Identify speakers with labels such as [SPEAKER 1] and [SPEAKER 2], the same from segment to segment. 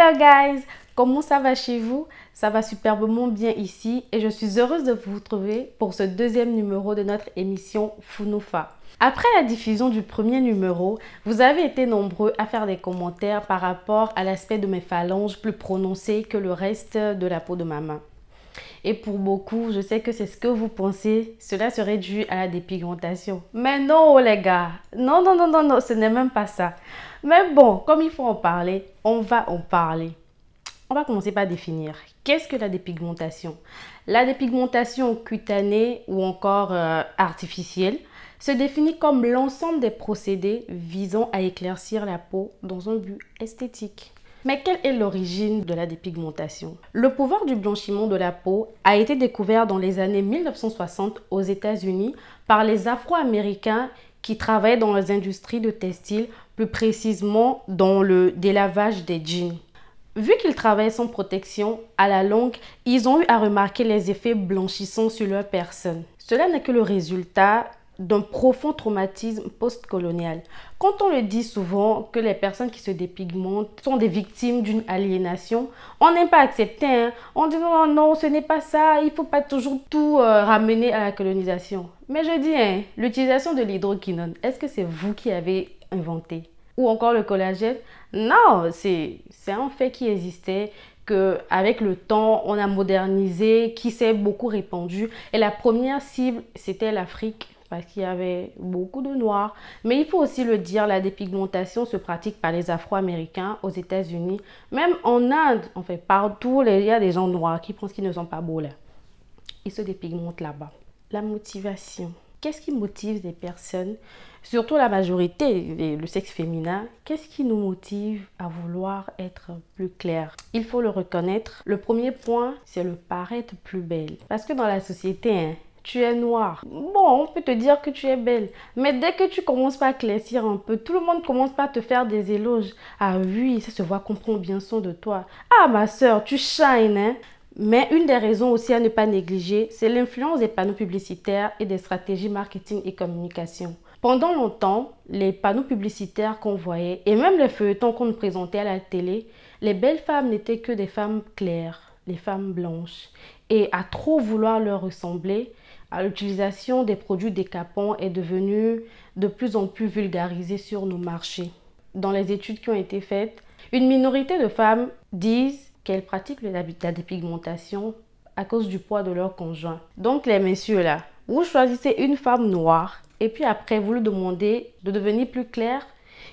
[SPEAKER 1] Hello guys, comment ça va chez vous? Ça va superbement bien ici et je suis heureuse de vous retrouver pour ce deuxième numéro de notre émission Funoufa. Après la diffusion du premier numéro, vous avez été nombreux à faire des commentaires par rapport à l'aspect de mes phalanges plus prononcé que le reste de la peau de ma main. Et pour beaucoup, je sais que c'est ce que vous pensez, cela serait dû à la dépigmentation. Mais non les gars, non, ce n'est même pas ça. Mais bon, comme il faut en parler, on va en parler. On va commencer par définir. Qu'est-ce que la dépigmentation? La dépigmentation cutanée ou encore artificielle se définit comme l'ensemble des procédés visant à éclaircir la peau dans un but esthétique. Mais quelle est l'origine de la dépigmentation? Le pouvoir du blanchiment de la peau a été découvert dans les années 1960 aux États-Unis par les Afro-Américains qui travaillaient dans les industries de textile, plus précisément dans le délavage des jeans. Vu qu'ils travaillaient sans protection, à la longue, ils ont eu à remarquer les effets blanchissants sur leur personne. Cela n'est que le résultat d'un profond traumatisme post-colonial. Quand on le dit souvent que les personnes qui se dépigmentent sont des victimes d'une aliénation, on n'aime pas accepter. On dit non, non, ce n'est pas ça, il ne faut pas toujours tout ramener à la colonisation. Mais je dis, l'utilisation de l'hydroquinone, est-ce que c'est vous qui avez inventé? Ou encore le collagène? Non, c'est un fait qui existait, qu'avec le temps, on a modernisé, qui s'est beaucoup répandu. Et la première cible, c'était l'Afrique, parce qu'il y avait beaucoup de noirs. Mais il faut aussi le dire, la dépigmentation se pratique par les Afro-Américains aux États-Unis. Même en Inde, en fait, partout, il y a des gens noirs qui pensent qu'ils ne sont pas beaux là. Ils se dépigmentent là-bas. La motivation. Qu'est-ce qui motive les personnes, surtout la majorité, le sexe féminin? Qu'est-ce qui nous motive à vouloir être plus clair? Il faut le reconnaître. Le premier point, c'est le paraître plus belle. Parce que dans la société, tu es noire. Bon, on peut te dire que tu es belle. Mais dès que tu commences par éclaircir un peu, tout le monde commence par te faire des éloges. Ah oui, ça se voit qu'on prend bien soin de toi. Ah ma soeur, tu shines, Mais une des raisons aussi à ne pas négliger, c'est l'influence des panneaux publicitaires et des stratégies marketing et communication. Pendant longtemps, les panneaux publicitaires qu'on voyait et même les feuilletons qu'on nous présentait à la télé, les belles femmes n'étaient que des femmes claires, les femmes blanches. Et à trop vouloir leur ressembler, l'utilisation des produits décapants est devenue de plus en plus vulgarisée sur nos marchés. Dans les études qui ont été faites, une minorité de femmes disent qu'elles pratiquent la dépigmentation à cause du poids de leur conjoint. Donc les messieurs là, vous choisissez une femme noire et puis après vous lui demandez de devenir plus claire.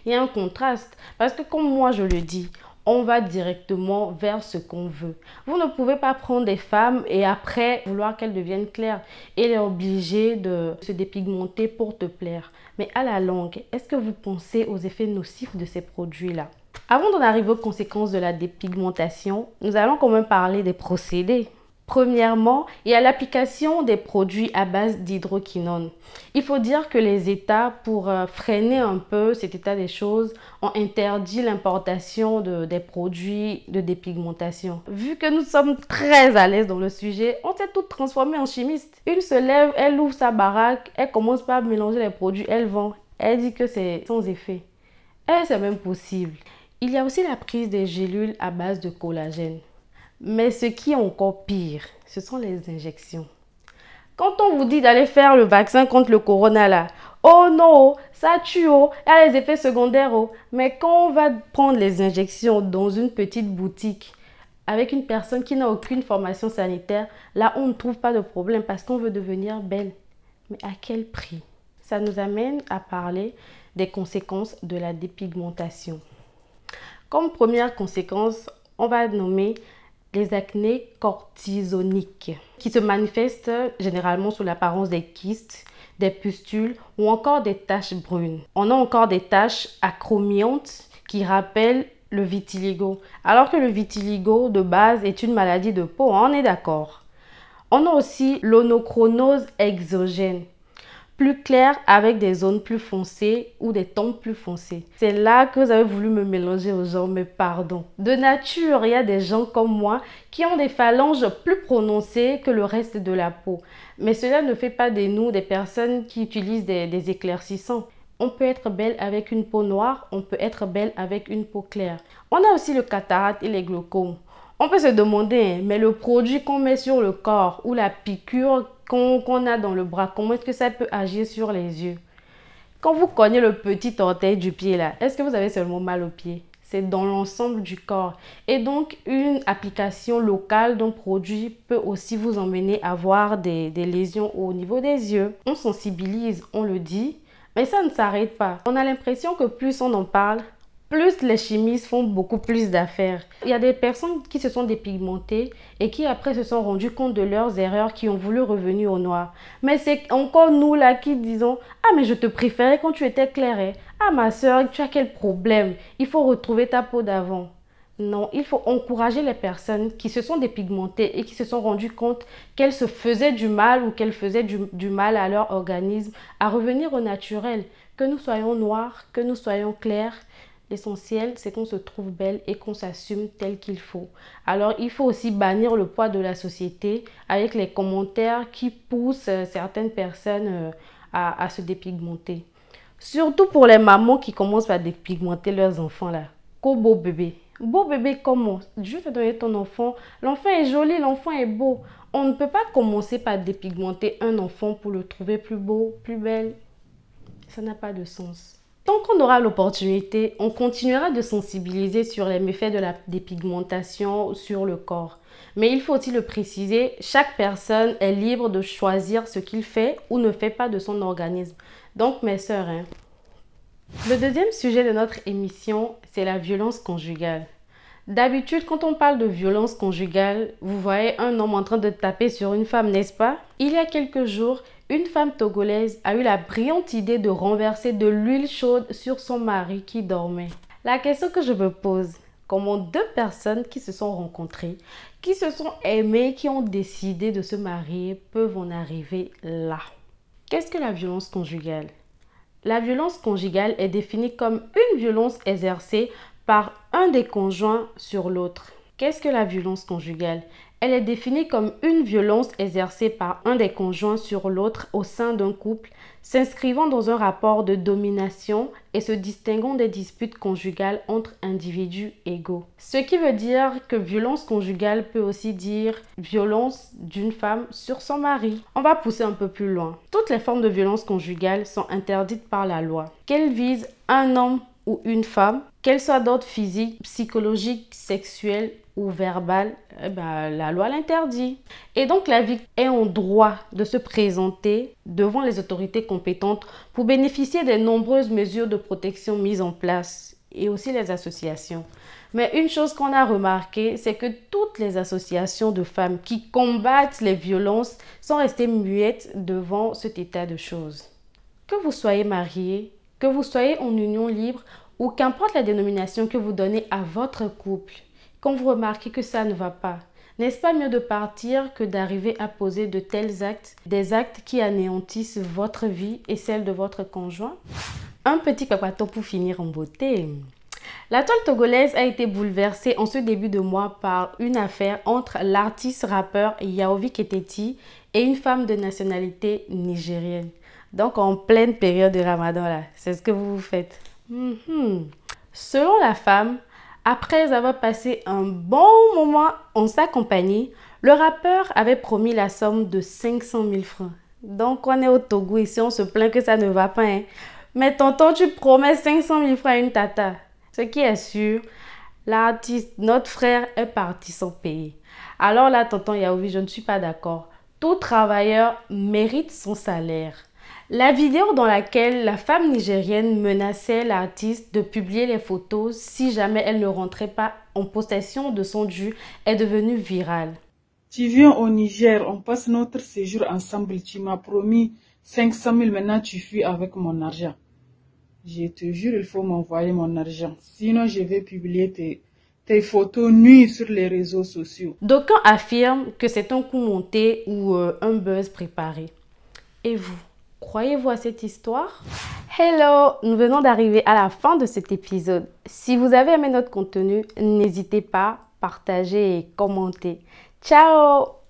[SPEAKER 1] Il y a un contraste parce que comme moi je le dis, on va directement vers ce qu'on veut. Vous ne pouvez pas prendre des femmes et après vouloir qu'elles deviennent claires et les obliger de se dépigmenter pour te plaire. Mais à la longue, est-ce que vous pensez aux effets nocifs de ces produits-là? Avant d'en arriver aux conséquences de la dépigmentation, nous allons quand même parler des procédés. Premièrement, il y a l'application des produits à base d'hydroquinone. Il faut dire que les États, pour freiner un peu cet état des choses, ont interdit l'importation des produits de dépigmentation. Vu que nous sommes très à l'aise dans le sujet, on s'est toutes transformées en chimistes. Une se lève, elle ouvre sa baraque, elle commence par mélanger les produits, elle vend. Elle dit que c'est sans effet. Et c'est même possible. Il y a aussi la prise des gélules à base de collagène. Mais ce qui est encore pire, ce sont les injections. Quand on vous dit d'aller faire le vaccin contre le corona là, oh non, ça tue, oh, il y a les effets secondaires, oh. Mais quand on va prendre les injections dans une petite boutique avec une personne qui n'a aucune formation sanitaire, là on ne trouve pas de problème parce qu'on veut devenir belle. Mais à quel prix? Ça nous amène à parler des conséquences de la dépigmentation. Comme première conséquence, on va nommer les acnés cortisoniques qui se manifestent généralement sous l'apparence des kystes, des pustules ou encore des taches brunes. On a encore des taches acromiantes qui rappellent le vitiligo, alors que le vitiligo de base est une maladie de peau, on est d'accord. On a aussi l'onochronose exogène, plus clair avec des zones plus foncées ou des tons plus foncés. C'est là que vous avez voulu me mélanger aux gens, mais pardon. De nature, il y a des gens comme moi qui ont des phalanges plus prononcées que le reste de la peau. Mais cela ne fait pas de nous des personnes qui utilisent des éclaircissants. On peut être belle avec une peau noire, on peut être belle avec une peau claire. On a aussi le cataracte et les glaucomes. On peut se demander, mais le produit qu'on met sur le corps ou la piqûre qu'on a dans le bras, comment est-ce que ça peut agir sur les yeux? Quand vous cognez le petit orteil du pied là, est-ce que vous avez seulement mal au pied? C'est dans l'ensemble du corps. Et donc, une application locale d'un produit peut aussi vous emmener à avoir des lésions au niveau des yeux. On sensibilise, on le dit, mais ça ne s'arrête pas. On a l'impression que plus on en parle, plus les chimistes font beaucoup plus d'affaires. Il y a des personnes qui se sont dépigmentées et qui après se sont rendues compte de leurs erreurs, qui ont voulu revenir au noir. Mais c'est encore nous là qui disons « Ah mais je te préférais quand tu étais claire. Hein. Ah ma soeur, tu as quel problème? Il faut retrouver ta peau d'avant. » Non, il faut encourager les personnes qui se sont dépigmentées et qui se sont rendues compte qu'elles se faisaient du mal ou qu'elles faisaient du mal à leur organisme à revenir au naturel. Que nous soyons noirs, que nous soyons clairs, l'essentiel, c'est qu'on se trouve belle et qu'on s'assume tel qu'il faut. Alors, il faut aussi bannir le poids de la société avec les commentaires qui poussent certaines personnes à se dépigmenter. Surtout pour les mamans qui commencent à dépigmenter leurs enfants là. Qu'au beau bébé. Beau bébé comment? Je vais te donner ton enfant. L'enfant est joli, l'enfant est beau. On ne peut pas commencer par dépigmenter un enfant pour le trouver plus beau, plus belle. Ça n'a pas de sens. Tant qu'on aura l'opportunité, on continuera de sensibiliser sur les méfaits de la dépigmentation sur le corps. Mais il faut aussi le préciser, chaque personne est libre de choisir ce qu'il fait ou ne fait pas de son organisme. Donc mes sœurs, Le deuxième sujet de notre émission, c'est la violence conjugale. D'habitude, quand on parle de violence conjugale, vous voyez un homme en train de taper sur une femme, n'est-ce pas? Il y a quelques jours, une femme togolaise a eu la brillante idée de renverser de l'huile chaude sur son mari qui dormait. La question que je me pose, comment deux personnes qui se sont rencontrées, qui se sont aimées, qui ont décidé de se marier, peuvent en arriver là? Qu'est-ce que la violence conjugale? La violence conjugale est définie comme une violence exercée par un des conjoints sur l'autre. Qu'est-ce que la violence conjugale? Elle est définie comme une violence exercée par un des conjoints sur l'autre au sein d'un couple, s'inscrivant dans un rapport de domination et se distinguant des disputes conjugales entre individus égaux. Ce qui veut dire que violence conjugale peut aussi dire violence d'une femme sur son mari. On va pousser un peu plus loin. Toutes les formes de violence conjugale sont interdites par la loi. Qu'elles visent un homme ou une femme, qu'elle soit d'ordre physique, psychologique, sexuel ou verbal, la loi l'interdit. Et donc la victime est en droit de se présenter devant les autorités compétentes pour bénéficier des nombreuses mesures de protection mises en place et aussi les associations. Mais une chose qu'on a remarqué, c'est que toutes les associations de femmes qui combattent les violences sont restées muettes devant cet état de choses. Que vous soyez marié, que vous soyez en union libre ou qu'importe la dénomination que vous donnez à votre couple, quand vous remarquez que ça ne va pas, n'est-ce pas mieux de partir que d'arriver à poser de tels actes, des actes qui anéantissent votre vie et celle de votre conjoint? Un petit papato pour finir en beauté. La toile togolaise a été bouleversée en ce début de mois par une affaire entre l'artiste rappeur Yaovi Keteti et une femme de nationalité nigérienne. Donc en pleine période de Ramadan là, c'est ce que vous faites. Selon la femme, après avoir passé un bon moment en sa compagnie, le rappeur avait promis la somme de 500 000 francs. Donc on est au Togo ici, on se plaint que ça ne va pas. Mais tonton, tu promets 500 000 francs à une tata. Ce qui est sûr, l'artiste, notre frère, est parti sans payer. Alors là, tonton Yaovi, je ne suis pas d'accord. Tout travailleur mérite son salaire. La vidéo dans laquelle la femme nigérienne menaçait l'artiste de publier les photos si jamais elle ne rentrait pas en possession de son dû est devenue virale.
[SPEAKER 2] Tu viens au Niger, on passe notre séjour ensemble. Tu m'as promis 500 000, maintenant tu fuis avec mon argent. Je te jure, il faut m'envoyer mon argent. Sinon, je vais publier tes photos nues sur les réseaux sociaux.
[SPEAKER 1] D'aucuns affirment que c'est un coup monté ou un buzz préparé. Et vous? Croyez-vous à cette histoire? Hello! Nous venons d'arriver à la fin de cet épisode. Si vous avez aimé notre contenu, n'hésitez pas à partager et commenter. Ciao!